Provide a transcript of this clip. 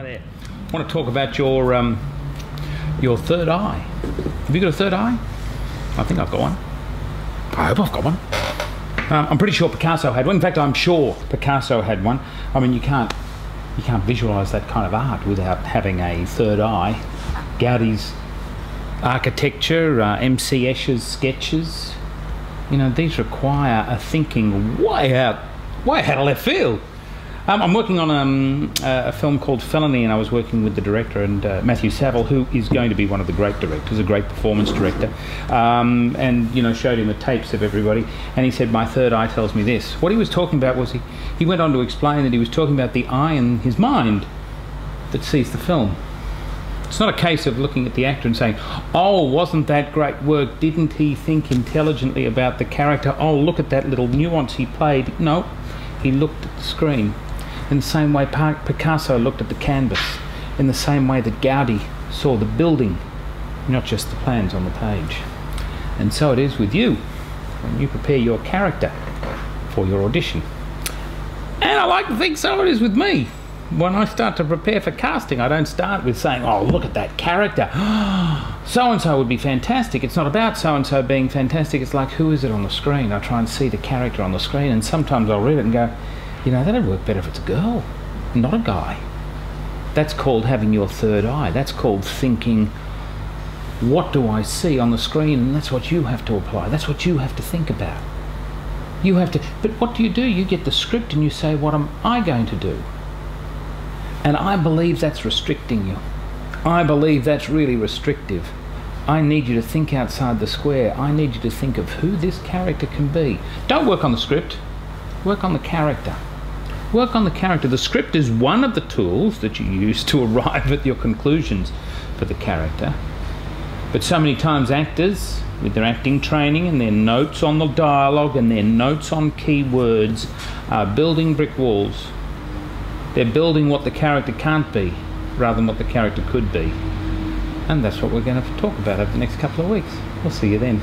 there. I want to talk about your third eye. Have you got a third eye? I think I've got one. I hope I've got one. I'm pretty sure Picasso had one. In fact, I'm sure Picasso had one. I mean, you can't visualise that kind of art without having a third eye. Gaudi's architecture, MC Escher's sketches, you know, these require a thinking way out of left field. I'm working on a film called Felony, and I was working with the director, and Matthew Saville, who is going to be one of the great directors, a great performance director, and you know, showed him the tapes of everybody, and he said, my third eye tells me this. What he was talking about was he went on to explain that he was talking about the eye in his mind that sees the film. It's not a case of looking at the actor and saying, oh, wasn't that great work? Didn't he think intelligently about the character? Oh, look at that little nuance he played. No, he looked at the screen. In the same way Picasso looked at the canvas. In the same way that Gaudi saw the building, not just the plans on the page. And so it is with you when you prepare your character for your audition. And I like to think so it is with me. When I start to prepare for casting, I don't start with saying, oh, look at that character. So-and-so would be fantastic. It's not about so-and-so being fantastic. It's like, who is it on the screen? I try and see the character on the screen, and sometimes I'll read it and go, you know, that'd work better if it's a girl, not a guy. That's called having your third eye. That's called thinking, what do I see on the screen? And that's what you have to apply. That's what you have to think about. You have to, but what do? You get the script and you say, what am I going to do? And I believe that's restricting you. I believe that's really restrictive. I need you to think outside the square. I need you to think of who this character can be. Don't work on the script. Work on the character. Work on the character. The script is one of the tools that you use to arrive at your conclusions for the character. But so many times actors, with their acting training and their notes on the dialogue and their notes on keywords, are building brick walls. They're building what the character can't be rather than what the character could be. And that's what we're going to talk about over the next couple of weeks. We'll see you then.